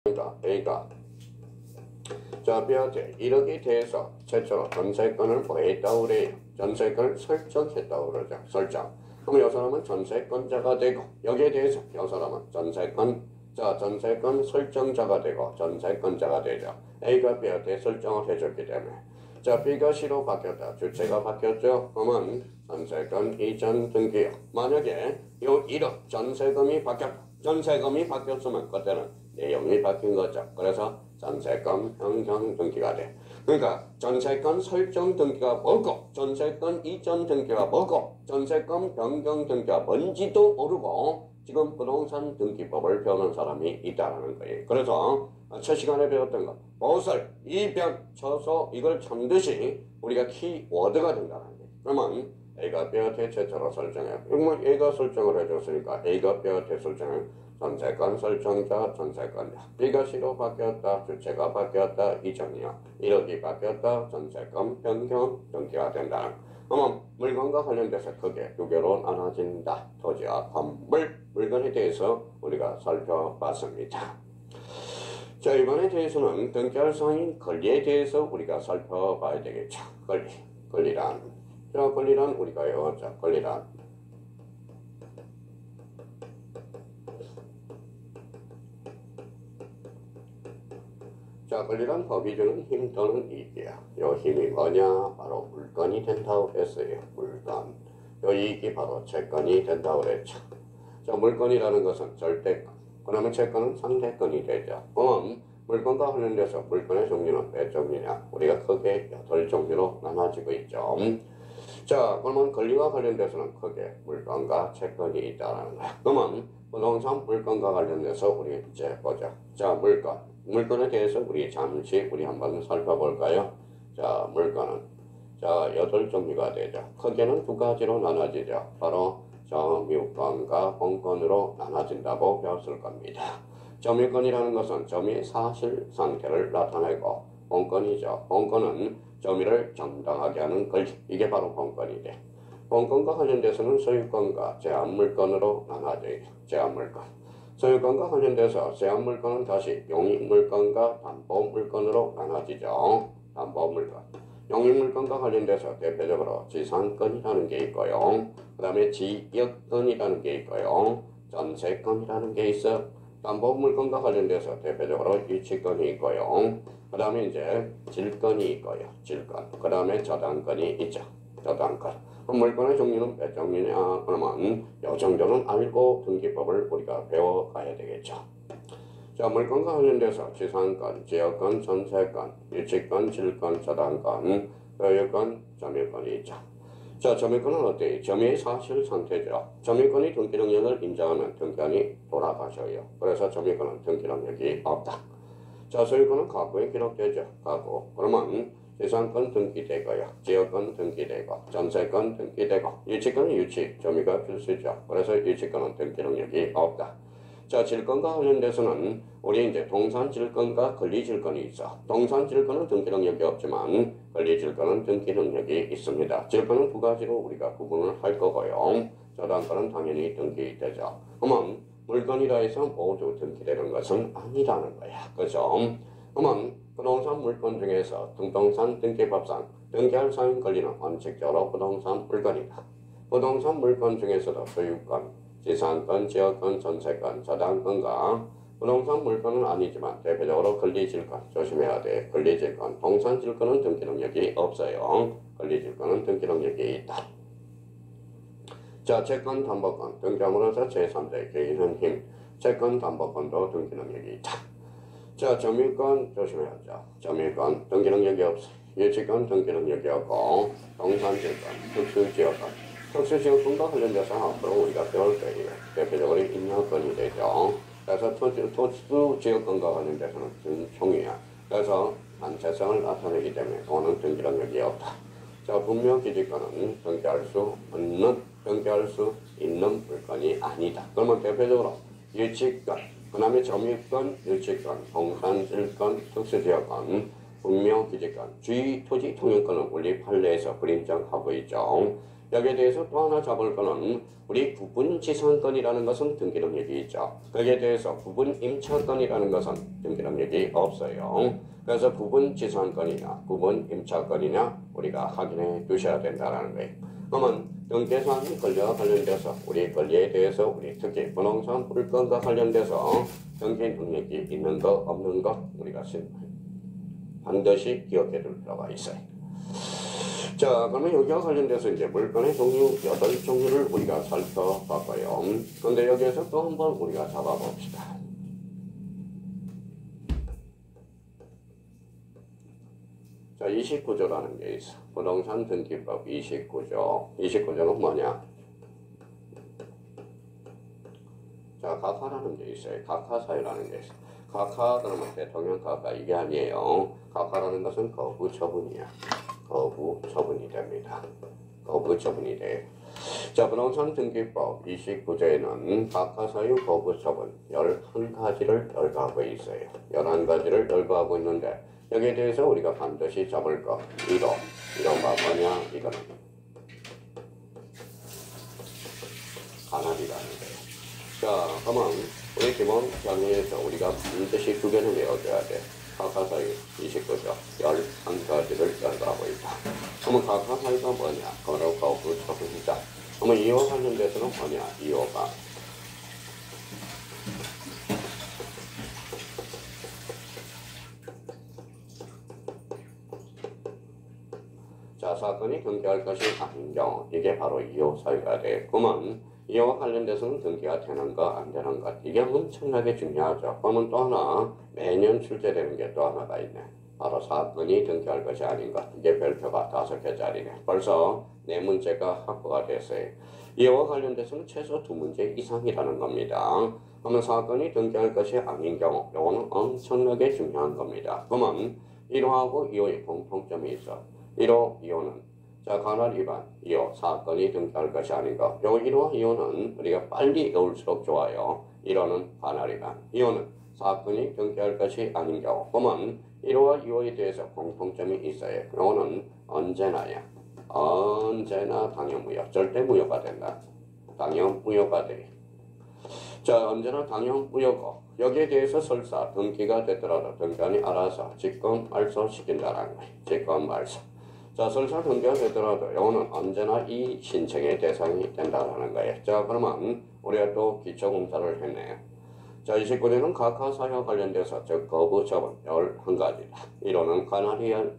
그러니까 A가 자 B한테 1억에 대해서 최초로 전세권을 뭐 했다고 그래요? 전세권을 설정했다고 그러죠. 설정. 그럼 이 사람은 전세권자가 되고 여기에 대해서 이 사람은 전세권 설정자가 되고 전세권자가 되죠. A가 B한테 설정을 해줬기 때문에 자 B가 C로 바뀌었다. 주체가 바뀌었죠. 그러면 전세권 이전 등기요. 만약에 요 1억 전세금이 바뀌었다. 전세금이 바뀌었으면 그때는 내용이 바뀐 거죠. 그래서 전세권 변경 등기가 돼. 그러니까 전세권 설정 등기가 뭐고 전세권 이전 등기가 뭐고 전세권 변경 등기가 뭔지도 모르고 지금 부동산 등기법을 배우는 사람이 있다는 거예요. 그래서 첫 시간에 배웠던 것 보설, 이변, 처소 이걸 참듯이 우리가 키워드가 된다는 거예요. 그러면 A가 B한테 최초로 설정해요. 그러면 A가 설정을 해줬으니까 A가 B한테 설정해 전세권 설정자, 전세권자. B가 C로 바뀌었다, 주체가 바뀌었다, 이전이요. 1억이 바뀌었다, 전세권 변경 등기가 된다. 그러면 물건과 관련돼서 크게 두 개로 나눠진다. 토지와 건물, 물건에 대해서 우리가 살펴봤습니다. 자, 이번에 대해서는 등기할 사항인 권리에 대해서 우리가 살펴봐야 되겠죠. 권리란. 자, 권리란 우리가 외웠죠. 권리란. 자, 권리란 법이 주는 힘 또는 이익이야. 요 힘이 뭐냐? 바로 물건이 된다고 했어요. 물건. 요 이익이 바로 채권이 된다고 그랬죠. 자, 물건이라는 것은 절대권. 그러면 채권은 상대권이 되죠. 물건과 관련돼서 물건의 종류는 몇 종류냐? 우리가 크게 8종류로 나눠지고 있죠. 자, 그러면 권리와 관련돼서는 크게 물건과 채권이 있다는 거야. 그러면 부동산 물건과 관련돼서 우리 이제 보자. 자, 물건에 대해서 우리 잠시 한번 살펴볼까요? 자, 물건은 자 8종류가 되죠. 크게는 두 가지로 나눠지죠. 바로 점유권과 본권으로 나눠진다고 배웠을 겁니다. 점유권이라는 것은 점유의 사실 상태를 나타내고 본권이죠. 본권은 점유를 정당하게 하는 권리. 이게 바로 본권이 돼. 본권과 관련돼서는 소유권과 제한물권으로 나눠져요. 제한물권. 소유권과 관련돼서 제한물권은 다시 용익물권과 담보물권으로 나눠지죠. 담보물권. 용익물권과 관련돼서 대표적으로 지상권이라는 게 있고요. 그 다음에 지역권이라는 게 있고요. 전세권이라는 게 있어. 담보물권과 관련돼서 대표적으로 유치권이 있고요. 그 다음에 이제 질권이 있고요. 질권. 그 다음에 저당권이 있죠. 저당권. 물건의 종류는 몇 종류냐? 그러면 이 정도는 알고 등기법을 우리가 배워가야 되겠죠. 자, 물건과 관련돼서 지상권, 지역권, 전세권, 유치권, 질권, 저당권, 소유권, 점유권이 있죠. 자, 점유권은 어때요? 점유의 사실 상태죠. 점유권이 등기 능력을 인정하면 등기관이 돌아가셔요. 그래서 점유권은 등기 능력이 없다. 자, 소유권은 과거에 기록되죠. 과거. 그러면 지상권 등기되고요. 지역권 등기되고, 전세권 등기되고, 유치권은 유치, 점유가 필수죠. 그래서 유치권은 등기 능력이 없다. 자, 질권과 관련돼서는 우리 이제 동산질권과 권리질권이 있어. 동산질권은 등기 능력이 없지만 권리질권은 등기 능력이 있습니다. 질권은 두 가지로 우리가 구분을 할 거고요. 저당권은 당연히 등기되죠. 그러면 물건이라 해서 모두 등기되는 것은 아니라는 거야. 그죠? 그러면 부동산 물건 중에서 등동산 등기법상 등기할 사항 권리는 원칙적으로 부동산 물건이다. 부동산 물건 중에서도 소유권, 지상권, 지역권, 전세권, 저당권과 부동산 물건은 아니지만 대표적으로 권리질권 조심해야 돼. 권리질권, 동산질권은 등기 능력이 없어요. 권리질권은 등기 능력이 있다. 자, 채권 담보권 등기함으로써 제3자의 개인은 힘. 채권 담보권도 등기 능력이 있다. 자, 점유권 조심해야죠. 점유권 등기 능력이 없어. 유치권 등기 능력이 없고 동산질권, 특수지역권. 특수지역권과 관련돼서 앞으로 우리가 배울 거예요. 대표적으로 임야권이 되죠. 그래서 특수지역권과 관련돼서는 중요해요. 그래서 단체성을 나타내기 때문에 그거는 등기 능력이 없다. 자, 분묘기지권은 등기할 수 있는 물건이 아니다. 그러면 대표적으로 유치권, 그 다음에 점유권, 유치권, 동산질권, 특수지역권, 분묘기지권, 주의 토지 통행권은 우리 판례에서 불인정하고 있죠. 여기에 대해서 또 하나 잡을 거는 우리 구분지상권이라는 것은 등기능력이 있죠. 거기에 대해서 구분임차권이라는 것은 등기능력이 없어요. 그래서 구분지상권이냐 구분임차권이냐 우리가 확인해 두셔야 된다는 거예요. 그러면 등기사항이 권리와 관련돼서 우리 권리에 대해서 우리 특히 부동산 물건과 관련돼서 등기 능력이 있는 것 없는 것 우리가 반드시 기억해 둘 필요가 있어요. 자, 그러면 여기와 관련돼서 이제 물건의 종류 8종류를 우리가 살펴봤고요. 그런데 여기에서 또 한번 우리가 잡아봅시다. 자, 29조라는 게 있어. 부동산 등기법 29조. 29조는 뭐냐? 자, 각하라는 게 있어요. 각하사유라는 게 있어. 각하 그러면 대통령 각하 이게 아니에요. 각하라는 것은 거부 처분이야. 거부 처분이 됩니다. 거부 처분이 돼. 자, 부동산 등기법 29조에는 각하사유 거부 처분 11가지를 열거하고 있어요. 11가지를 열거하고 있는데 여기에 대해서 우리가 반드시 잡을 거 1호가 뭐냐? 이거는 관할이라는 거예요. 자, 그러면 우리 기본 강의에서 우리가 반드시 2개는 외워줘야 돼. 각하사유 29조 11가지를 열거하고 있다. 그러면 각하사유가 뭐냐? 거로 거부 처분이다. 그러면 이와 관련돼서는 뭐냐? 2호가 자, 사건이 등기할 것이 아닌 경우 이게 바로 2호 사유가 되겠구먼. 이와 관련돼서는 등기가 되는 것, 안 되는 것 이게 엄청나게 중요하죠. 그러면 또 하나 매년 출제되는 게 또 하나가 있네. 바로 사건이 등기할 것이 아닌 것. 이게 별표가 5개짜리네. 벌써 4문제가 확보가 됐어요. 이와 관련돼서는 최소 2문제 이상이라는 겁니다. 그러면 사건이 등기할 것이 아닌 경우 이거는 엄청나게 중요한 겁니다. 그러면 1호하고 2호의 공통점이 있어. 1호, 2호는 자, 관할 위반 2호 사건이 등기할 것이 아닌가. 요 1호와 2호는 우리가 빨리 외울수록 좋아요. 1호는 관할 위반 2호는 사건이 등기할 것이 아닌 경우. 그러면 1호와 2호에 대해서 공통점이 있어요. 요거는 언제나야 언제나 당연무효 절대 무효가 된다. 당연무효가 돼. 자, 언제나 당연무효고 여기에 대해서 설사 등기가 됐더라도 등기관이 알아서 직권 말소시킨다는 거예요. 직권 말소. 자, 설사 등기가 되더라도 이거는 언제나 이 신청의 대상이 된다는 거예요. 자, 그러면 우리가 또 기초공사를 했네요. 자, 29조는 각하사유와 관련돼서 즉 거부 처분 11가지다. 1호는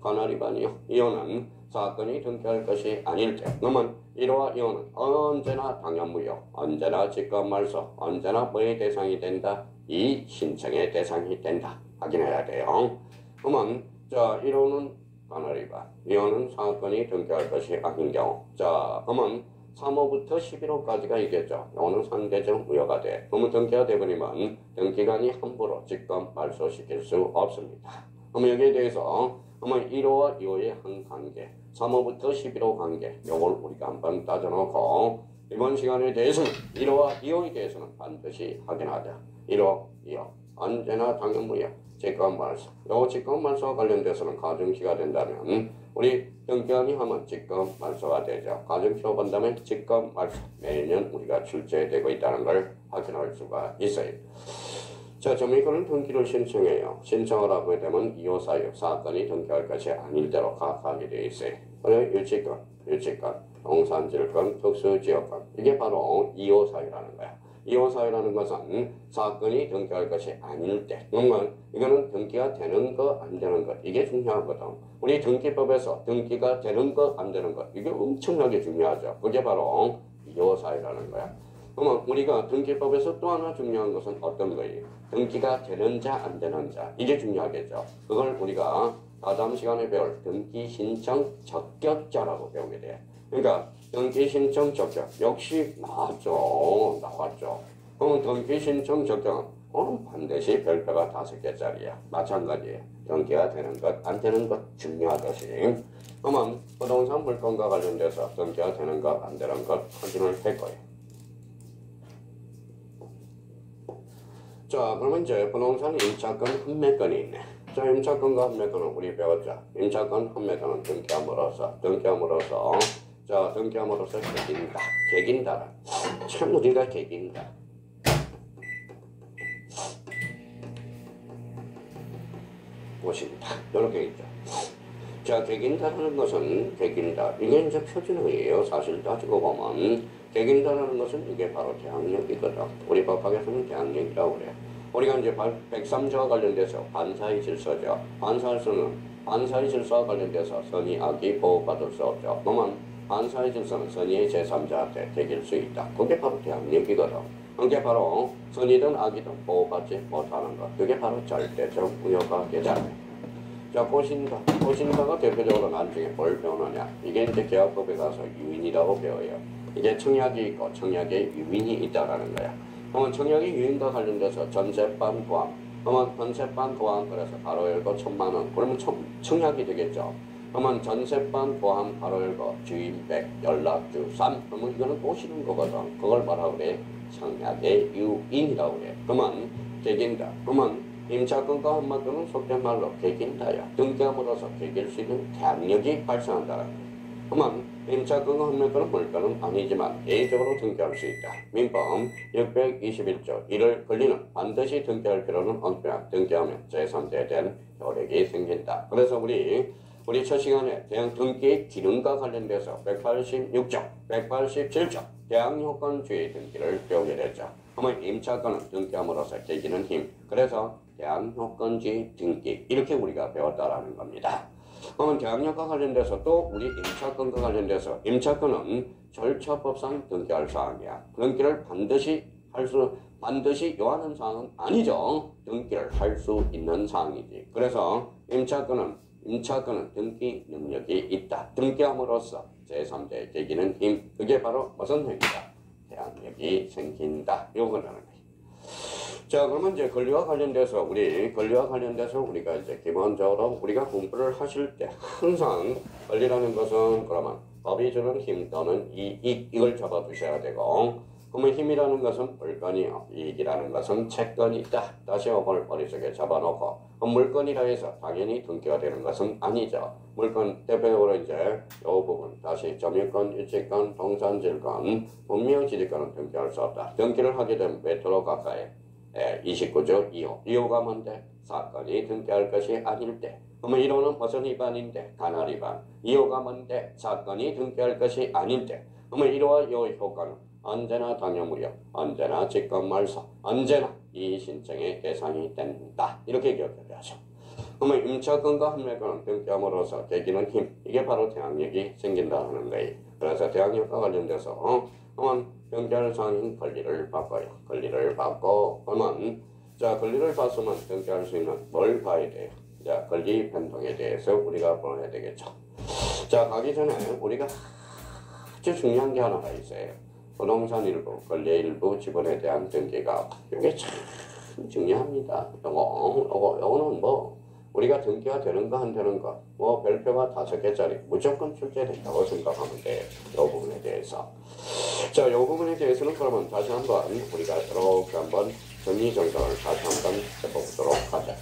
관할 위반이요. 2호는 사건이 등기할 것이 아닐 때. 그러면 1호와 2호는 언제나 당연무효, 언제나 직권말소, 언제나 뭐의 대상이 된다? 이 신청의 대상이 된다. 확인해야 돼요. 그러면 자, 1호는 관할 위반, 2호는 사건이 등기할 것이 아닌 경우. 자, 그러면 3호부터 11호까지가 있겠죠. 이거는 상대적 무효가 돼. 그러면 등기가 되버리면 등기관이 함부로 직권 말소시킬 수 없습니다. 그러면 여기에 대해서 그러면 1호와 2호의 한 관계, 3호부터 11호 관계, 요걸 우리가 한번 따져놓고 이번 시간에 대해서는 1호와 2호에 대해서는 반드시 확인하자. 1호, 2호 언제나 당연무효, 직권말소. 요 직권말소와 관련돼서는 가중시가 된다면 우리 등기관이 하면 직권말소가 되죠. 가중시로 본다면 직권말소. 매년 우리가 출제되고 있다는 걸 확인할 수가 있어요. 자, 점유권은 등기를 신청해요. 신청을 하게 되면 2호 사유 사건이 등기할 것이 아닐 대로 각하게 되어 있어요. 그리고 유치권, 동산질권, 특수지역권. 이게 바로 2호 사유라는 거야. 2호 사유라는 것은 사건이 등기할 것이 아닐 때. 그러면 이거는 등기가 되는 것, 안 되는 것. 이게 중요하거든. 우리 등기법에서 등기가 되는 것, 안 되는 것. 이게 엄청나게 중요하죠. 그게 바로 2호 사유라는 거야. 그러면 우리가 등기법에서 또 하나 중요한 것은 어떤 거예요? 등기가 되는 자, 안 되는 자. 이게 중요하겠죠. 그걸 우리가 다음 시간에 배울 등기 신청 적격자라고 배우게 돼요. 그러니까 등기 신청 적격 역시 나왔죠. 그러면 등기 신청 적격은 반드시 별표가 5개짜리야. 마찬가지예요. 등기가 되는 것, 안 되는 것 중요하듯이. 그러면 부동산 물건과 관련돼서 등기가 되는 것, 안 되는 것 확인을 할 거예요. 자, 그러면 이제 부동산 임차권 판매권이 있네. 자, 임차권과 판매권은 우리 배웠죠. 임차권 판매권은 등기함으로써 자, 등기함으로써 개긴다. 개긴다는 참 우리가 개긴다. 보신다. 이렇게 있죠. 자, 개긴다라는 것은 개긴다. 이게 이제 표준어예요. 사실 따지고 보면 개긴다라는 것은 이게 바로 대항력이거든. 우리 법학에서는 대항력이라고 그래. 우리가 이제 103조와 관련돼서 반사의 질서죠. 반사의 질서와 관련돼서 선의, 악이 보호받을 수 없죠. 그러면 반사의 질서는 선의의 제3자한테 개길 수 있다. 그게 바로 대항력이거든. 그게 바로 선의든 악이든 보호받지 못하는 것. 그게 바로 절대적 우효가 되잖아요. 자, 보신다가 대표적으로 나중에 뭘 배우느냐. 이게 이제 계약법에 가서 유인이라고 배워요. 이게 청약이 있고 청약에 유인이 있다라는 거야. 그러면 청약의 유인과 관련돼서 전세반 도항. 그러면 전세반 도항 그래서 바로 열고 1,000만원. 그러면 청약이 되겠죠. 그러면 전세반 도항 바로 열고 주인 100, 연락주 3. 그러면 이거는 꼬시는 거거든. 그걸 뭐라고 그래? 청약의 유인이라고 그래. 그러면 개긴다. 그러면 임차권과 한마디로는 속된 말로 개긴다야. 등기함으로써 개길 수 있는 대항력이 발생한다는 거야. 그러면 임차권과 한마디로는 물건은 아니지만 예의적으로 등기할 수 있다. 민법 621조 1을 권리는 반드시 등기할 필요는 없다. 등기하면 제3자에 대한 효력이 생긴다. 그래서 우리 첫 시간에 대항 등기의 기능과 관련돼서 186조, 187조 대항요건주의 등기를 배우게 됐죠. 그러면 임차권은 등기함으로써 개기는 힘. 그래서 대항요건주의 등기 이렇게 우리가 배웠다라는 겁니다. 그러면 대항력과 관련돼서 또 우리 임차권과 관련돼서 임차권은 절차법상 등기할 사항이야. 등기를 반드시 요하는 사항은 아니죠. 등기를 할 수 있는 사항이지. 그래서 임차권은 등기 능력이 있다. 등기함으로써 제3자의 개기는 힘. 그게 바로 무슨 행위다? 대항력이 생긴다. 요거라는 거예요. 자, 그러면 이제 권리와 관련돼서 우리가 이제 기본적으로 우리가 공부를 하실 때 항상 권리라는 것은 그러면 법이 주는 힘 또는 이익, 이걸 잡아두셔야 되고, 그러면 힘이라는 것은 물건이요, 이익이라는 것은 채권이 있다. 다시 한번 머릿속에 잡아놓고, 물건이라 해서 당연히 등기가 되는 것은 아니죠. 물건 대표적으로 이제 이 부분 다시 점유권, 유치권, 동산질권, 분명지지권은 등기할 수 없다. 등기를 하게 되면 몇 도로 가까이 29조 2호. 2호가 뭔데? 사건이 등기할 것이 아닐 때. 그러면 1호는 무슨 위반인데? 간할 위반. 2호가 뭔데? 사건이 등기할 것이 아닐 때. 그러면 1호와 2호의 효과는 언제나 당연무효, 언제나 직권말소, 언제나 이 신청의 대상이 된다. 이렇게 기억해야죠. 그러면 임차권과 판매권은 등기함으로써 개기는 힘. 이게 바로 대항력이 생긴다는 거예요. 그래서 대항력과 관련돼서 그러면 등기할 사항인 권리를 바꿔요. 권리를 받고 그러면 자, 권리를 받으면 등기할 수 있는 뭘 봐야 돼요? 자, 권리 변동에 대해서 우리가 보아야 되겠죠. 자, 가기 전에 우리가 아주 중요한 게 하나가 있어요. 부동산 일부, 권리 일부 지분에 대한 등기가 이게 참 중요합니다. 요거는 뭐 우리가 등기가 되는가 안 되는가 뭐 별표가 5개짜리 무조건 출제된다고 생각하면 돼요. 이 부분에 대해서. 자, 이 부분에 대해서는 그러면 다시 한번 우리가 이렇게 한번 정리정돈을 다시 한번 해보도록 하자.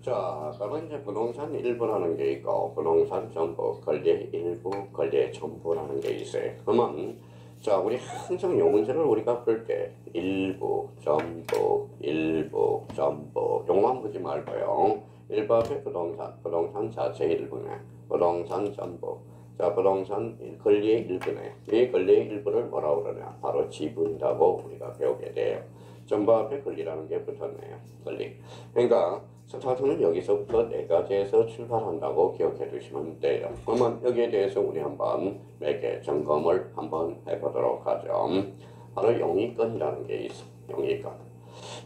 자, 그러면 이제 부동산 일부라는 게 있고, 부동산 전부, 권리 일부, 권리 전부라는 게 있어요. 그러면, 자, 우리 항상 요 문제를 우리가 풀 때, 일부, 전부, 용만 보지 말고요. 일부 앞에 부동산 자체 일부네, 부동산 전부. 자, 부동산 권리의 일부네. 이 권리의 일부를 뭐라고 그러냐? 바로 지분이라고 우리가 배우게 돼요. 전부 앞에 권리라는 게 붙었네요. 권리. 그러니까 스타트는 여기서부터 4가지에서 출발한다고 기억해 두시면 돼요. 그러면 여기에 대해서 우리 한번 몇 개 점검을 한번 해보도록 하죠. 바로 용익권이라는 게 있어. 용익권.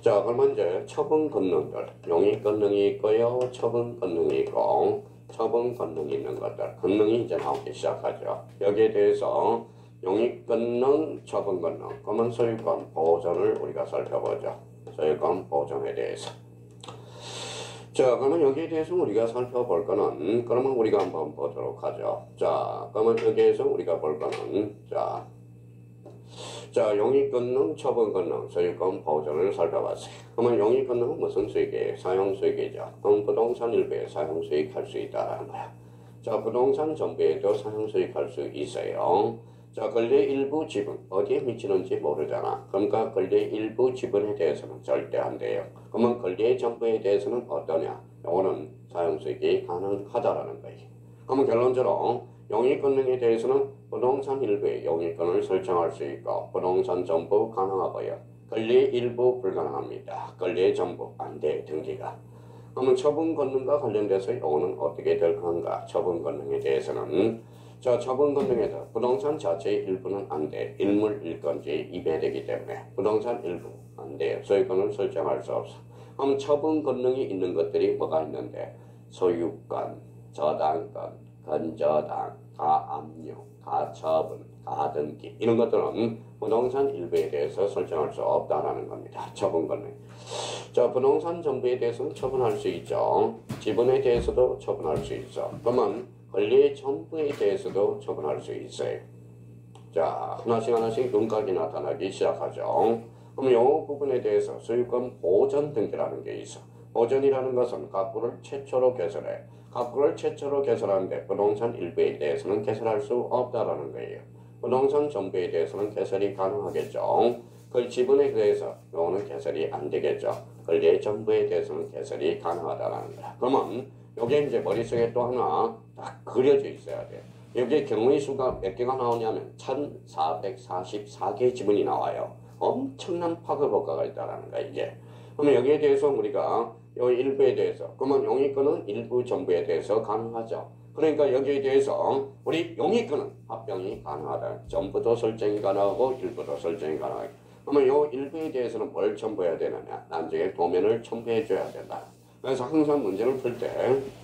자, 그러면 이제 처분 권능들. 용익 권능이 있고요. 처분 권능이 있고, 처분 권능이 있는 것들. 권능이 이제 나오기 시작하죠. 여기에 대해서 용익 권능, 처분 권능, 그러면 소유권 보존을 우리가 살펴보죠. 소유권 보존에 대해서. 자, 그러면 여기에 대해서 우리가 살펴볼 거는, 그러면 우리가 한번 보도록 하죠. 자, 그러면 여기에서 우리가 볼 거는, 자, 용익권능, 처분권능, 소유권 보존을 살펴봤어요. 그러면 용익권능은 무슨 수익이에요? 사용수익이죠. 그럼 부동산 일부에 사용수익 할 수 있다라는 거야. 자, 부동산 전부에도 사용수익 할 수 있어요. 자, 권리 일부 지분 어디에 미치는지 모르잖아. 그러니까 권리 일부 지분에 대해서는 절대 안 돼요. 그러면 권리의 전부에 대해서는 어떠냐? 요거는 사용수익이 가능하다라는 거예요. 그러면 결론적으로 용익권능에 대해서는 부동산 일부의 용익권을 설정할 수 있고 부동산 전부 가능하고요. 권리 일부 불가능합니다. 권리의 전부 안 돼, 등기가. 그러면 처분권능과 관련돼서 이거는 어떻게 될 건가? 처분권능에 대해서는 자, 처분권능에서 부동산 자체의 일부는 안 돼. 일물 일건지 이배되기 때문에 부동산 일부 안 돼요. 소유권을 설정할 수 없어. 그럼 처분권능이 있는 것들이 뭐가 있는데 소유권, 저당권, 건저당, 가압류, 가처분, 가등기 이런 것들은 부동산 일부에 대해서 설정할 수 없다라는 겁니다. 처분권능. 자, 부동산 전부에 대해서는 처분할 수 있죠. 지분에 대해서도 처분할 수 있어. 그러면 권리의 전부에 대해서도 처분할 수 있어요. 자, 하나씩 눈각이 나타나기 시작하죠. 그럼 이 부분에 대해서 소유권 보전 등기라는 게 있어. 보전이라는 것은 가구를 최초로 개설해. 가구를 최초로 개설하는데 부동산 일부에 대해서는 개설할 수 없다라는 거예요. 부동산 전부에 대해서는 개설이 가능하겠죠. 그 지분에 대해서 요거는 개설이 안 되겠죠. 권리의 전부에 대해서는 개설이 가능하다라는 거야. 그러면 여기에 이제 머릿속에 또 하나 딱 그려져 있어야 돼. 여기에 경우의 수가 몇 개가 나오냐면 1444개 지분이 나와요. 엄청난 파급 효과가 있다라는 거야, 이게. 그러면 여기에 대해서 우리가 이 일부에 대해서 그러면 용익권은 일부 전부에 대해서 가능하죠. 그러니까 여기에 대해서 우리 용익권은 합병이 가능하다. 전부도 설정이 가능하고 일부도 설정이 가능하고. 그러면 이 일부에 대해서는 뭘 첨부해야 되느냐? 나중에 도면을 첨부해 줘야 된다. 그래서 항상 문제를 풀 때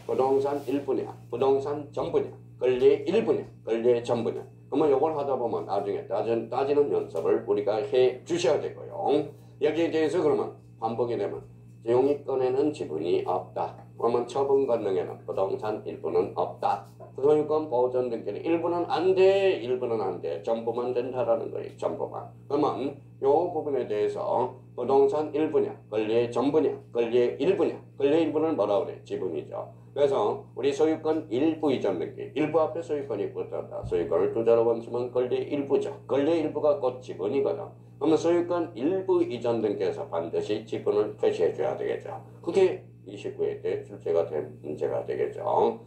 부동산 일부냐, 부동산 전부냐, 권리 일부냐, 권리 전부냐. 그러면 이걸 하다 보면 나중에 따지는 연습을 우리가 해 주셔야 되고요. 여기에 대해서 그러면 반복이 되면 용익권에는 지분이 없다. 그러면 처분권능에는 부동산 일부는 없다. 소유권 보존 등기는 일부는 안 돼, 일부는 안 돼. 전부만 된다라는 거예요. 전부만. 그러면 이 부분에 대해서 부동산 일부냐, 권리의 전부냐, 권리의 일부냐, 권리의 일부는 뭐라 그래? 지분이죠. 그래서 우리 소유권 일부 이전 등기, 일부 앞에 소유권이 붙었다. 소유권을 두 자로 번치면 권리 일부죠. 권리 일부가 곧 지분이거든. 그러면 소유권 일부 이전 등기에서 반드시 지분을 표시해 줘야 되겠죠. 그게 29회 때 출제가 된 문제가 되겠죠.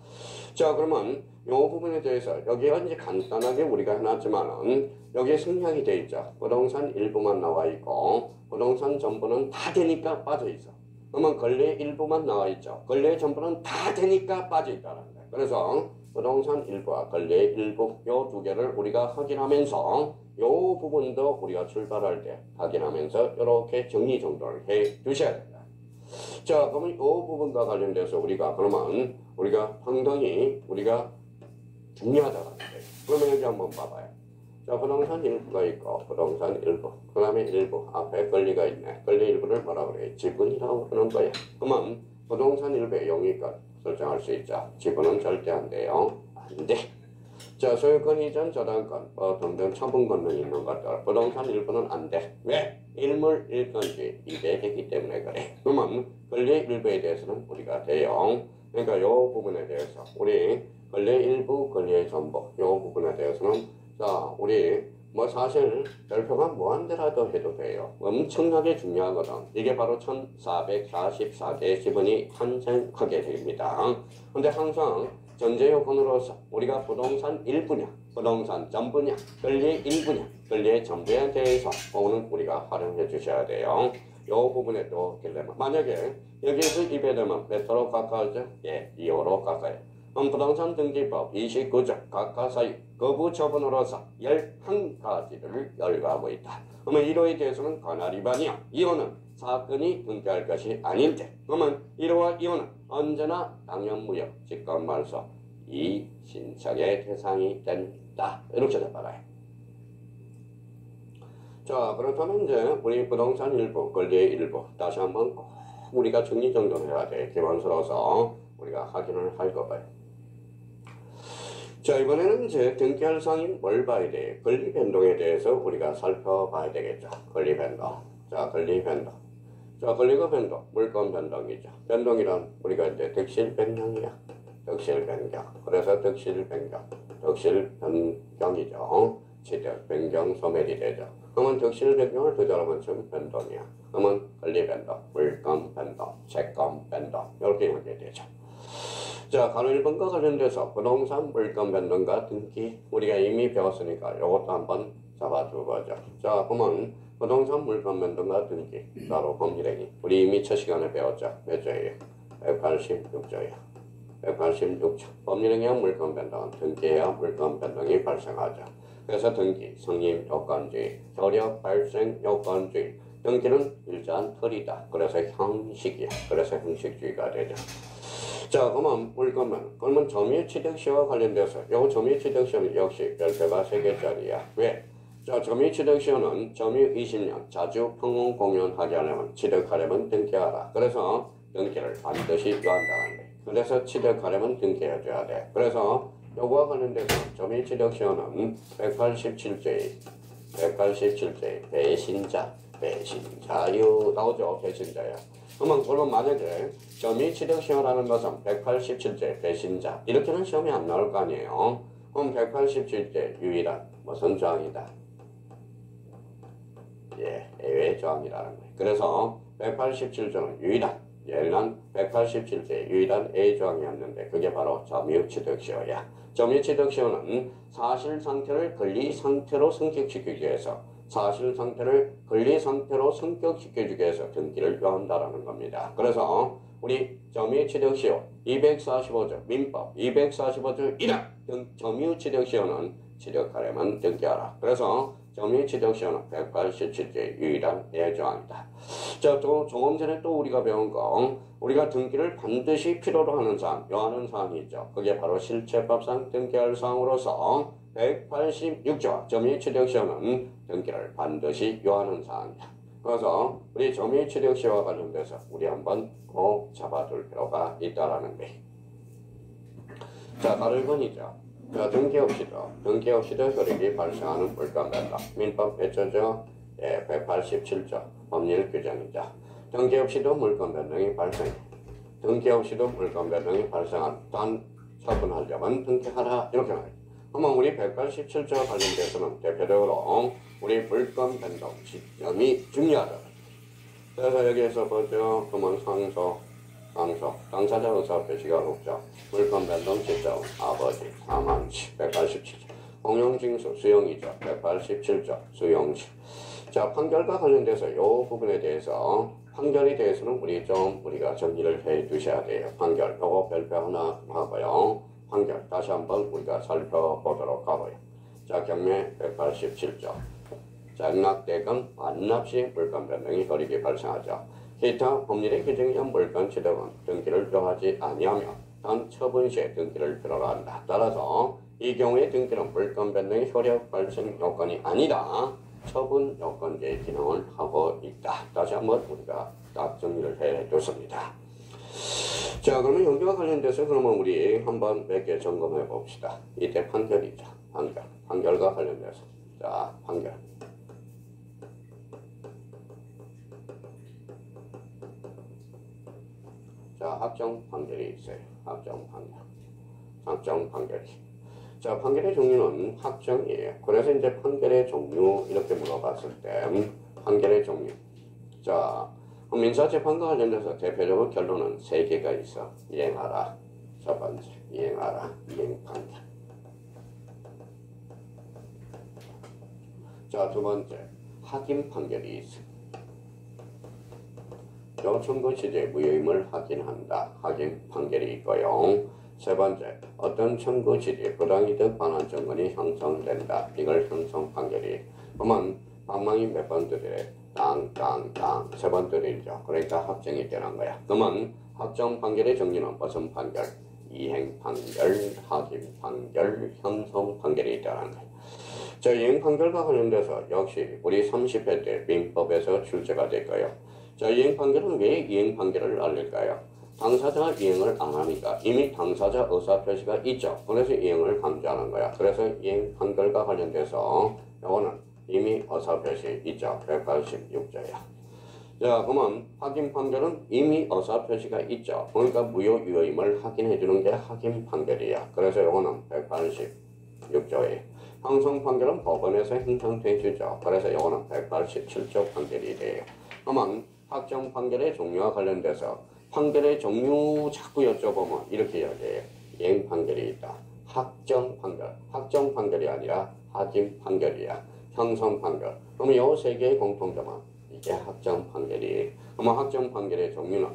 자, 그러면 이 부분에 대해서 여기가 이제 간단하게 우리가 해놨지만은 여기에 생략이 돼 있죠. 부동산 일부만 나와 있고 부동산 전부는 다 되니까 빠져 있어. 그러면 권리 일부만 나와 있죠. 권리 전부는 다 되니까 빠져 있다는 거예요. 그래서 부동산 일부와 권리 일부 요 두 개를 우리가 확인하면서 요 부분도 우리가 출발할 때 확인하면서 이렇게 정리정돈을 해 두셔야 된다. 자, 그러면 이 부분과 관련돼서 우리가 그러면 우리가 상당히 우리가 중요하다는 거예요. 그러면 여기 한번 봐봐요. 자, 부동산 일부가 있고 부동산 일부 그 다음에 일부 앞에 권리가 있네. 권리 일부를 뭐라 그래? 지분이라고 그러는 거야. 그러면 부동산 일부의 용익권 설정할 수 있죠. 지분은 절대 안 돼요. 안 돼. 자, 소유권 이전 저당권 등등 처분권능이 있는 것들 부동산 일부는 안 돼. 왜? 일물 일건지 이배되기 때문에 그래. 그러면 권리 일부에 대해서는 우리가 돼요. 그러니까 이 부분에 대해서 우리 권리 일부 권리의 전부 이 부분에 대해서는 자, 우리 사실 별표가 무한대라도 해도 돼요. 엄청나게 중요하거든. 이게 바로 1444개의 지분이 탄생하게 됩니다. 근데 항상 전제 요건으로서 우리가 부동산 일부냐, 부동산 전부냐, 권리 일부냐, 권리의 전부에 대해서 오늘 우리가 활용해 주셔야 돼요. 이 부분에 또 딜레마. 만약에 여기에서 입에되면 몇 도로 가까워져? 예, 2호로 가까워요. 그럼 부동산 등기법 29조 각하 사유 거부 처분으로서 11가지를 열거하고 있다. 그러면 1호에 대해서는 관할 위반이야. 2호는 사건이 등기할 것이 아닐 때. 그러면 1호와 2호는 언제나 당연무효, 직권말소, 이 신청의 대상이 된다. 이렇게 잡아가요. 자, 그렇다면 이제 우리 부동산 일부, 권리 일부 다시 한번 꼭 우리가 정리정돈해야 돼. 기본서로서 우리가 확인을 할 거고요. 자, 이번에는 이제 등기할 사항이 뭘 봐야 돼? 권리 변동에 대해서 우리가 살펴봐야 되겠죠. 권리 변동. 자, 권리 변동. 자, 권리가 변동, 물권 변동이죠. 변동이란 우리가 이제 득실 변경이야. 득실 변경. 그래서 득실 변경, 득실 변경이죠. 취득 변경 소멸이 되죠. 그러면 득실 변경을 그대로 맞추면 변동이야. 그러면 권리 변동, 물권 변동, 채권 변동 이렇게 연결되죠. 자, 가로 1번과 관련돼서 부동산 물권 변동과 등기 우리가 이미 배웠으니까 이것도 한번 잡아두고 보죠. 자, 그러면 부동산 물권 변동과 등기 바로 법률행위 우리 이미 첫 시간에 배웠죠. 몇 조예요? 186조예요. 186조. 법률행위와 물권 변동은 등기해야 물권 변동이 발생하죠. 그래서 등기, 성립 요건주의, 효력 발생 요건주의. 등기는 일자한 틀이다. 그래서 형식이야. 그래서 형식주의가 되죠. 자, 그러면 점유취득시와 관련돼서 요 점유취득시는 역시 별표가 3개짜리야. 왜? 자, 점유취득시는 점유 20년 자주 평온 공연하게 하려면 취득하려면 등기하라. 그래서 등기를 반드시 요한다는 거야. 그래서 취득하려면 등기해줘야 돼. 그래서 요거와 관련돼서 점유취득시는 187조의 배신자유 나오죠. 배신자야. 그러면 만약에 점유취득시효라는 것은 187조의 배신자 이렇게는 시험이 안 나올 거 아니에요. 그럼 187조의 유일한 무슨 조항이다? 예, 예외 조항이라는 거예요. 그래서 187조는 유일한 예난 187조의 유일한 예외 조항이었는데 그게 바로 점유취득시효야. 점유취득시효는 사실상태를 권리상태로 성격시키기 위해서 사실상태를 권리상태로 성격시켜주기 위해서 등기를 요한다라는 겁니다. 그래서 우리 점유취득시효 245조 민법 245조 1항 점유취득시효는 취득하려면 등기하라. 그래서 점유취득시효는 187조의 유일한 예조항이다. 자, 또 조금 전에 또 우리가 배운 거 우리가 등기를 반드시 필요로 하는 사항 요하는 사항이 있죠. 그게 바로 실체법상 등기할 사항으로서 186조 점유취득시효는 등기를 반드시 요하는 사항이다. 그래서 우리 점유취득시효와 관련돼서 우리 한번 꼭 잡아둘 필요가 있다라는 거예요. 자, 바로 1번이죠. 자, 등기 없이도 효력이 발생하는 물권 변동. 민법 몇 조죠? 예, 187조 법률 규정이죠. 등기 없이도 물권 변동이 발생해. 등기 없이도 물권 변동이 발생한 단 처분하려면 등기하라 이렇게 말해요. 그러면 우리 187조와 관련돼서는 대표적으로 우리 물권 변동 지점이 중요하다. 그래서 여기에서 보죠. 그러면 상소, 당사자 의사 표시가 없죠. 물권 변동 지점 아버지, 사망시 187조. 공용징수 수용이죠. 187조 수용시. 자, 판결과 관련돼서 이 부분에 대해서 판결에 대해서는 우리가 정리를 해 두셔야 돼요. 판결 요거 별표 하나 하고요. 판결 다시 한번 우리가 살펴보도록 하고요. 자, 경매 187조. 자, 낙대금 반납시 물권 변동이 효력이 발생하죠. 기타 법률의 규정에 의한 물권 취득은 등기를 요하지 아니하며 단 처분 시에 등기를 필요로 한다. 따라서 이 경우에 등기는 물권 변동의 효력 발생 요건이 아니다. 처분 요건제의 기능을 하고 있다. 다시 한번 우리가 딱 정리를 해뒀습니다. 자, 그러면 여기와 관련돼서 그러면 우리 한번 몇 개 점검해 봅시다. 이때 판결이죠. 판결과 관련돼서. 자, 판결. 자, 확정 판결이 있어요. 확정 판결이. 자, 판결의 종류는 확정이에요. 그래서 이제 판결의 종류 이렇게 물어봤을 때 판결의 종류. 자, 민사재판과 관련돼서 대표적으로 결론은 3개가 있어. 이행하라. 첫 번째, 이행하라. 이행 판결. 자, 두 번째, 확인 판결이 있어. 요청구 취지의 무효임을 확인한다. 확인 판결이 있고요. 세 번째, 어떤 청구 취지의 부당이득 반환 청구이 형성된다. 이걸 형성 판결이. 그러면 방망이 몇 번 들이래? 땅. 세 번 들이죠. 그러니까 확정이 되는 거야. 그러면 확정 판결의 정리는 무슨 판결? 이행 판결, 확인 판결, 형성 판결이 있다는 거야. 자, 이행 판결과 관련돼서 역시 우리 30회 때 민법에서 출제가 될까요? 자, 이행 판결은 왜 이행 판결을 알릴까요? 당사자가 이행을 안 하니까 이미 당사자 의사표시가 있죠. 그래서 이행을 강조하는 거야. 그래서 이행 판결과 관련돼서 이거는 이미 의사표시 있죠. 186조야. 자, 그러면 확인 판결은 이미 의사표시가 있죠. 그러니까 무효유효임을 확인해 주는 게 확인 판결이야. 그래서 이거는 186조에 항소 판결은 법원에서 행정돼 주죠. 그래서 이거는 187조 판결이 돼요. 그러면 확정 판결의 종류와 관련돼서 판결의 종류 자꾸 여쭤보면 이렇게 이야기해요. 이행 판결이 있다. 확정 판결. 확정 판결이 아니라 확인 판결이야. 형성 판결. 그러면 이 세 개의 공통점은 이게 확정 판결이. 그러면 확정 판결의 종류는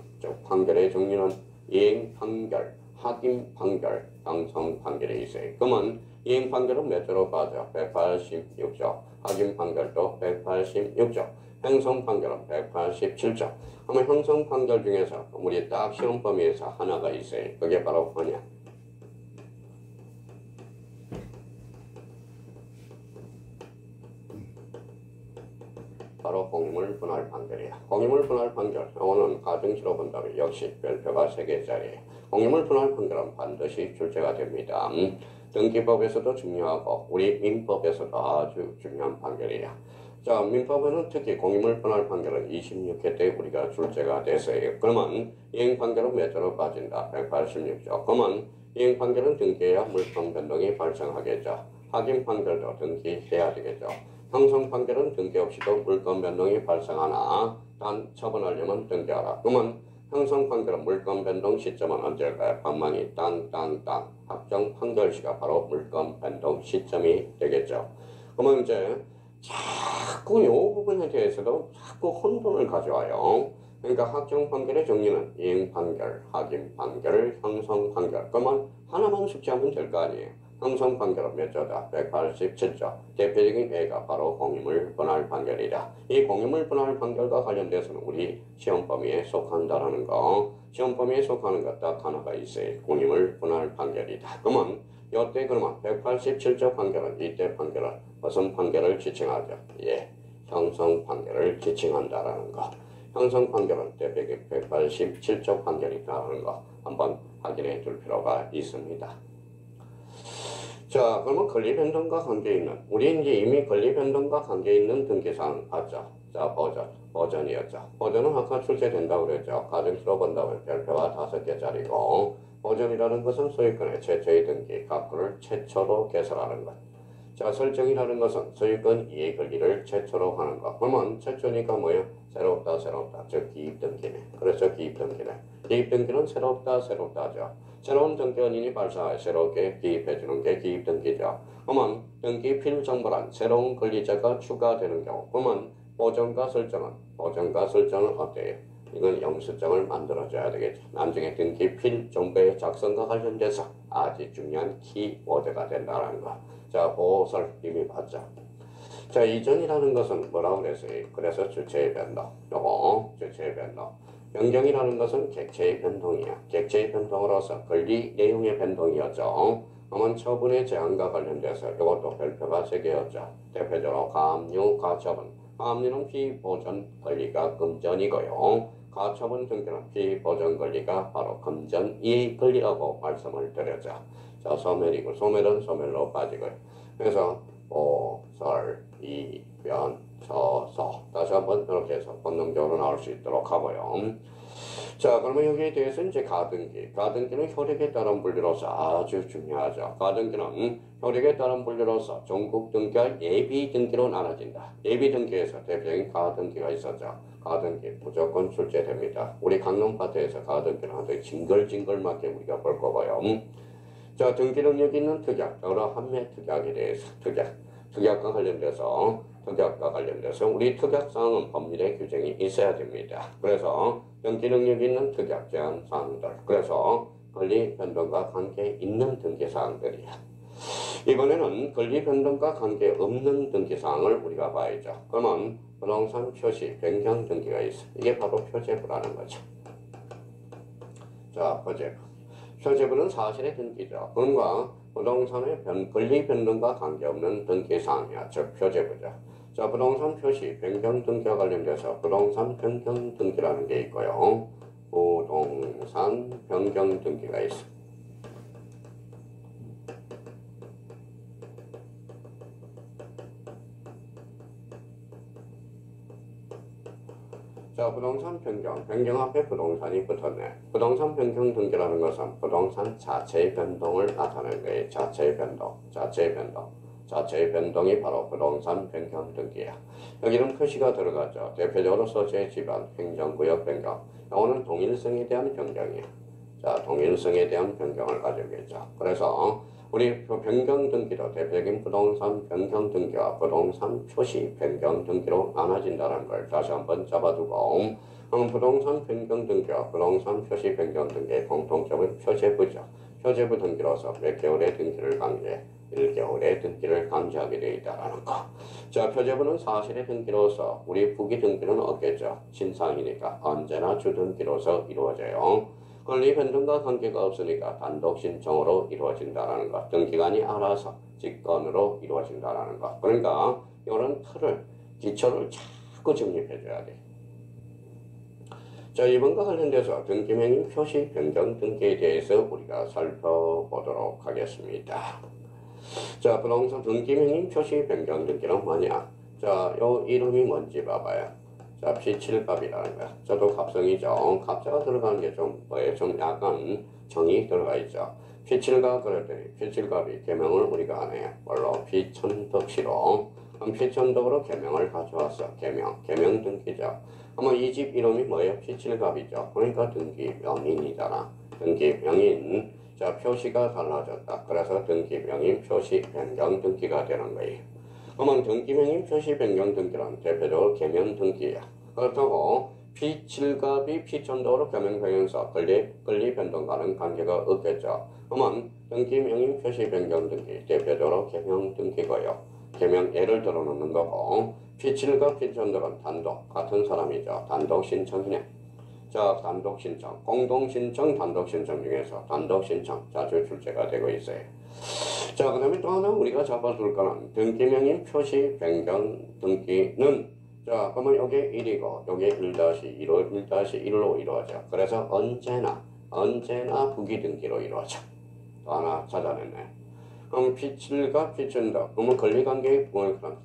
판결의 종류는 이행 판결, 확인 판결, 형성 판결이 있어요. 그러면 이행 판결은 몇 조로 빠져? 186조. 확인 판결도 186조. 형성 판결은 187조. 그러면 형성 판결 중에서 우리 딱 시험 범위에서 하나가 있어요. 그게 바로 뭐냐? 바로 공유물 분할 판결이야. 공유물 분할 판결. 이거는 가중치로 본다면 역시 별표가 3개짜리예요. 공유물 분할 판결은 반드시 출제가 됩니다. 등기법에서도 중요하고 우리 민법에서도 아주 중요한 판결이야. 자, 민법에는 특히 공유물 분할 판결은 26회 때 우리가 출제가 됐어요. 그러면 이행 판결은 몇 조로 빠진다? 186조. 그러면 이행 판결은 등기해야 물권 변동이 발생하겠죠. 확인 판결도 등기해야 되겠죠. 형성 판결은 등기 없이도 물권 변동이 발생하나 단 처분하려면 등기하라. 그러면 형성 판결은 물권 변동 시점은 언제일까요? 방망이 땅땅땅. 확정 판결시가 바로 물권 변동 시점이 되겠죠. 그러면 이제 자꾸 이 부분에 대해서도 자꾸 혼돈을 가져와요. 그러니까 확정 판결의 종류는 이행 판결, 확인 판결, 형성 판결. 그러면 하나만 숙지하면 될 거 아니에요. 형성 판결은 몇 조다? 187조. 대표적인 예가 바로 공유물 분할 판결이다. 이 공유물 분할 판결과 관련돼서는 우리 시험 범위에 속한다라는 거. 시험 범위에 속하는 것 딱 하나가 있어요. 공유물 분할 판결이다. 그러면 이때 그러면 187조 판결은 이때 판결은 무슨 판결을 지칭하죠? 예, 형성 판결을 지칭한다라는 거. 형성 판결은 대표적인 187조 판결이다라는 거 한번 확인해 둘 필요가 있습니다. 자, 그러면 권리변동과 관계있는 우리 이제 이미 권리변동과 관계있는 등기사항 봤죠? 자, 버전이었죠. 버전은 아까 출제된다고 그랬죠. 가정수로 본다면 별표가 5개짜리고 버전이라는 것은 소유권의 최초의 등기, 각부를 최초로 개설하는 것. 자, 설정이라는 것은 소유권 이해 권리를 최초로 하는 것. 그러면 최초니까 뭐예요? 새롭다. 즉 기입등기네. 그래서 기입등기네. 기입등기는 새롭다죠. 새로운 등기원인이 발생하여 새롭게 기입해주는 게 기입등기죠. 그러면 등기 필정보란 새로운 권리자가 추가되는 경우. 그러면 보전과 설정은 어때요? 이건 영수증을 만들어줘야 되겠죠. 나중에 등기 필정보의 작성과 관련돼서 아주 중요한 키워드가 된다는 거. 자, 보호설 이미 봤죠. 자, 이전이라는 것은 뭐라고 그랬어요? 그래서 주체의 변동. 요거 주체의 변동. 변경이라는 것은 객체의 변동이야. 객체의 변동으로서 권리 내용의 변동이었죠. 그러면 처분의 제한과 관련돼서 이것도 별표가 3개였죠. 대표적으로 가압류, 가처분. 가압류는 피보전 권리가 금전이고요. 가처분 등기는 피보전 권리가 바로 금전 이해 권리라고 말씀을 드렸죠. 자, 소멸이고 소멸은 소멸로 빠지고요. 그래서 보설, 이변, 서서 다시 한번 이렇게 해서 본능적으로 나올 수 있도록 하고요. 자, 그러면 여기에 대해서 이제 가등기는 효력에 따른 분리로서 아주 중요하죠. 가등기는 효력에 따른 분리로서 종국 등기와 예비 등기로 나눠진다. 예비 등기에서 대표적인 가등기가 있었죠. 가등기 무조건 출제됩니다. 우리 강론 파트에서 가등기는 아주 징글징글맞게 우리가 볼 거고요. 자, 등기 능력이 있는 특약, 여러 한매 특약에 대해서 특약과 관련돼서 우리 특약사항은 법률의 규정이 있어야 됩니다. 그래서 등기 능력이 있는 특약 제한 사항들, 그래서 권리 변동과 관계 있는 등기 사항들이야. 이번에는 권리 변동과 관계 없는 등기 사항을 우리가 봐야죠. 그러면 부동산 표시 변경 등기가 있어. 이게 바로 표제부라는 거죠. 자, 표제부. 표제부는 사실의 등기죠. 그런가 부동산의 권리 변동과 관계없는 등기사항이야. 즉 표제부죠. 자, 부동산 표시 변경 등기와 관련돼서 부동산 변경 등기라는 게 있고요. 부동산 변경 등기가 있어. 자, 부동산 변경, 변경 앞에 부동산이 붙었네. 부동산 변경 등기라는 것은 부동산 자체의 변동을 나타내는 거예요. 자체의 변동, 자체의 변동. 자체의 변동이 바로 부동산 변경 등기야. 여기는 표시가 들어가죠. 대표적으로 소재 지방, 행정구역 변경. 이거는 동일성에 대한 변경이야. 자, 동일성에 대한 변경을 가지고 있죠. 그래서 우리 변경 등기도 대표적인 부동산 변경 등기와 부동산 표시 변경 등기로 나눠진다는 걸 다시 한번 잡아두고, 부동산 변경 등기와 부동산 표시 변경 등기의 공통점은 표제부죠. 표제부 등기로서 몇 개월의 등기를 강조해 1개월의 등기를 강조하게 되어 있다는 거. 자, 표제부는 사실의 등기로서 우리 부기 등기는 없겠죠. 신상이니까 언제나 주등기로서 이루어져요. 권리 변동과 관계가 없으니까 단독 신청으로 이루어진다는 것. 등기관이 알아서 직권으로 이루어진다는 것. 그러니까 이런 틀을, 기초를 자꾸 정립해줘야 돼. 자, 이번과 관련돼서 등기명인 표시 변경 등기에 대해서 우리가 살펴보도록 하겠습니다. 자, 부동산 등기명인 표시 변경 등기는 뭐냐? 자, 요 이름이 뭔지 봐봐요. 자, 피칠갑이라는 거야. 저도 갑성이죠. 갑자가 들어가는 게 좀 약간 정이 들어가 있죠. 피칠갑 그랬더니 피칠갑이 개명을 우리가 하네요. 뭘로? 피천덕시로. 그럼 피천덕으로 개명을 가져왔어. 개명 등기죠. 아마 이 집 이름이 뭐예요? 피칠갑이죠. 그러니까 등기명인이잖아. 등기명인. 자, 표시가 달라졌다. 그래서 등기명인 표시 변경 등기가 되는 거예요. 그러면 등기명인 표시 변경 등기란 대표적으로 개명 등기야. 그렇다고 피칠갑이 피천덕으로 개명되면서 권리 변동과는 관계가 없겠죠. 그러면 등기명인 표시 변경 등기 대표적으로 개명 등기고요. 개명 예를 들어 놓는 거고, 피칠갑 피천덕은 단독 같은 사람이죠. 단독 신청이네. 자, 단독 신청, 공동 신청, 단독 신청 중에서 단독 신청 자주 출제가 되고 있어요. 자, 그 다음에 또 하나 우리가 잡아둘 거는 등기명인 표시 변경 등기는, 자, 그러면 요게 1이고 요게 1-1로 이루어져. 그래서 언제나 부기 등기로 이루어져. 또 하나 찾아냈네. 그럼 피칠갑 피천덕, 그러면 권리관계의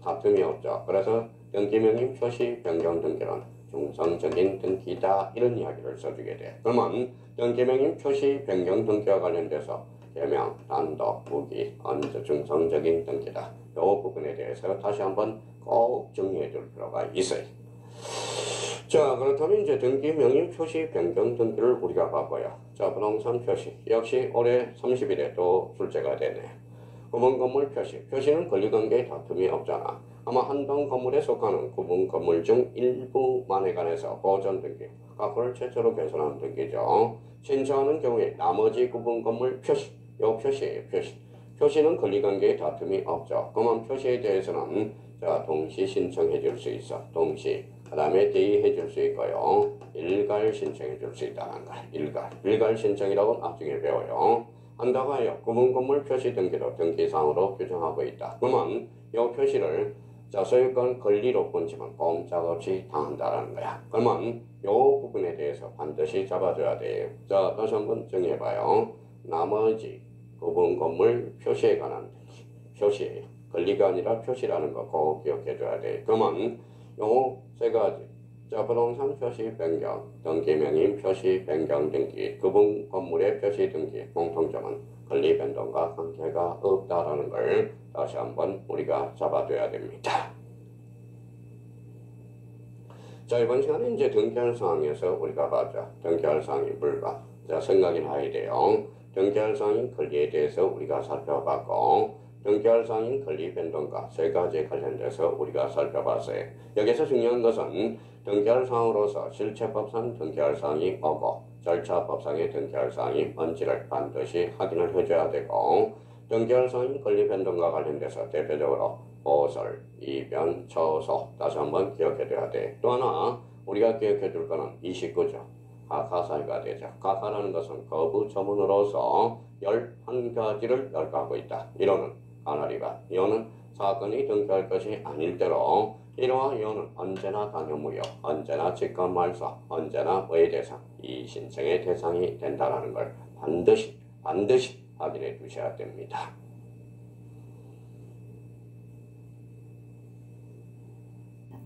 다툼이 없죠. 그래서 등기명인 표시 변경 등기는 중성적인 등기다, 이런 이야기를 써주게 돼. 그러면 등기명인 표시 변경 등기와 관련돼서 개명, 단독, 무기, 언제 중성적인 등기다. 이 부분에 대해서 다시 한번 꼭 정리해 둘 필요가 있어요. 자, 그렇다면 이제 등기명인 표시 변경 등기를 우리가 봐봐요. 자, 부동산 표시 역시 올해 30일에 또 출제가 되네. 구분 건물 표시. 표시는 권리관계의 다툼이 없잖아. 아마 한 동 건물에 속하는 구분 건물 중 일부만에 관해서 보존 등기, 그걸 최초로 개선한 등기죠. 신청하는 경우에 나머지 구분 건물 표시, 요 표시예요. 표시는 권리관계의 다툼이 없죠. 그러면 표시에 대해서는 자, 동시 신청해 줄 수 있어. 동시. 그 다음에 대의해 줄 수 있고요. 일괄 신청해 줄 수 있다는 거야. 일괄 신청이라고 나중에 배워요. 한다고 하여 구분 건물 표시 등기도 등기상으로 규정하고 있다. 그러면 이 표시를 자, 소유권 권리로 본지만 꼼짝없이 당한다라는 거야. 그러면 이 부분에 대해서 반드시 잡아줘야 돼요. 자, 다시 한번 정리해봐요. 나머지 구분 건물 표시에 관한 표시예요. 권리가 아니라 표시라는 거 꼭 기억해줘야 돼요. 그러면 요 세 가지. 자, 부동산 표시 변경, 등기명인 표시 변경 등기, 구분 건물의 표시 등기 공통점은 권리 변동과 관계가 없다라는 걸 다시 한번 우리가 잡아둬야 됩니다. 자, 이번 시간에 이제 등기할 사항에서 우리가 봐죠. 등기할 사항이 물과. 자, 생각이 나야 돼요. 등기할 사항인 권리에 대해서 우리가 살펴봤고, 등기할 사항인 권리 변동과 세 가지에 관련돼서 우리가 살펴봤어요. 여기서 중요한 것은 등기할 사항으로서 실체법상 등기할 사항이 뭐고 절차법상의 등기할 사항이 뭔지를 반드시 확인을 해줘야 되고, 등기할 사항인 권리 변동과 관련돼서 대표적으로 보설, 이변, 처소 다시 한번 기억해둬야 돼. 또 하나 우리가 기억해둘 거는 29죠. 가가사이가 되죠. 가가라는 것은 거부 조문으로서 11가지를 열거하고 있다. 이로는 가나리가 이어는 사건이 등장할 것이 아닐 때로 이로와 이어는 언제나 당연무효, 언제나 직권말소, 언제나 외대상, 이 신청의 대상이 된다는 걸 반드시 확인해 두셔야 됩니다.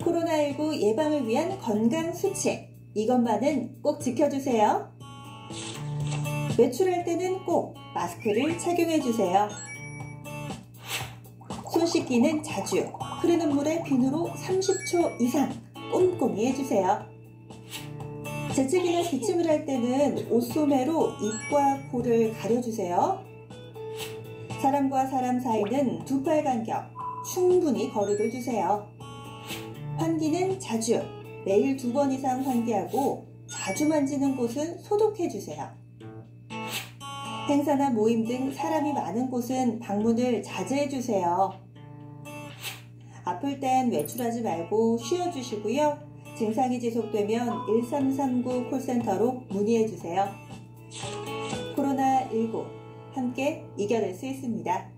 코로나19 예방을 위한 건강수칙, 이것만은 꼭 지켜주세요. 외출할 때는 꼭 마스크를 착용해주세요. 손 씻기는 자주, 흐르는 물에 비누로 30초 이상 꼼꼼히 해주세요. 재채기나 기침을 할 때는 옷소매로 입과 코를 가려주세요. 사람과 사람 사이는 2팔 간격, 충분히 거리를 두세요. 환기는 자주, 매일 2번 이상 환기하고 자주 만지는 곳은 소독해주세요. 행사나 모임 등 사람이 많은 곳은 방문을 자제해주세요. 아플 땐 외출하지 말고 쉬어주시고요. 증상이 지속되면 1339 콜센터로 문의해주세요. 코로나19 함께 이겨낼 수 있습니다.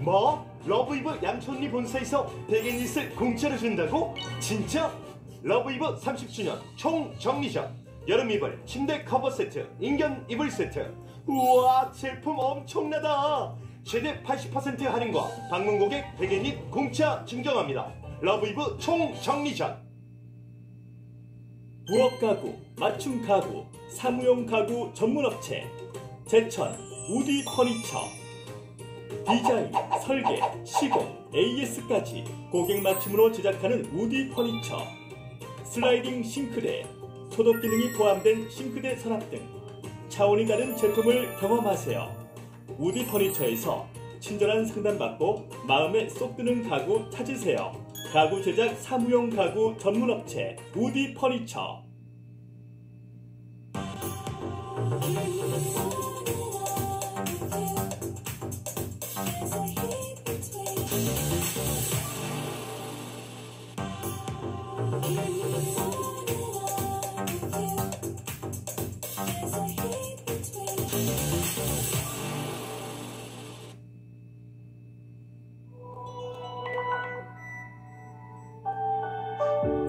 뭐? 러브이브 양천리 본사에서 백엔잇을 공짜로 준다고? 진짜? 러브이브 30주년 총정리전 여름이불 침대 커버 세트 인견 이불 세트. 우와, 제품 엄청나다. 최대 80% 할인과 방문 고객 백엔잇 공짜 증정합니다. 러브이브 총정리전. 부엌 가구, 맞춤 가구, 사무용 가구 전문업체 제천 우디 퍼니처. 디자인, 설계, 시공, AS까지 고객 맞춤으로 제작하는 우디 퍼니처. 슬라이딩 싱크대, 소독 기능이 포함된 싱크대 서랍 등 차원이 다른 제품을 경험하세요. 우디 퍼니처에서 친절한 상담받고 마음에 쏙 드는 가구 찾으세요. 가구 제작 사무용 가구 전문업체 우디 퍼니처.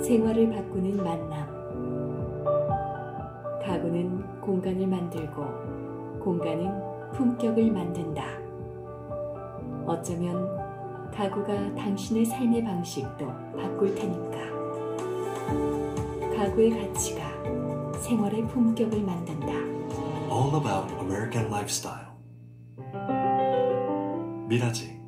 생활을 바꾸는 만남. 가구는 공간을 만들고 공간은 품격을 만든다. 어쩌면 가구가 당신의 삶의 방식도 바꿀 테니까. 가구의 가치가 생활의 품격을 만든다. All about American lifestyle. 미라지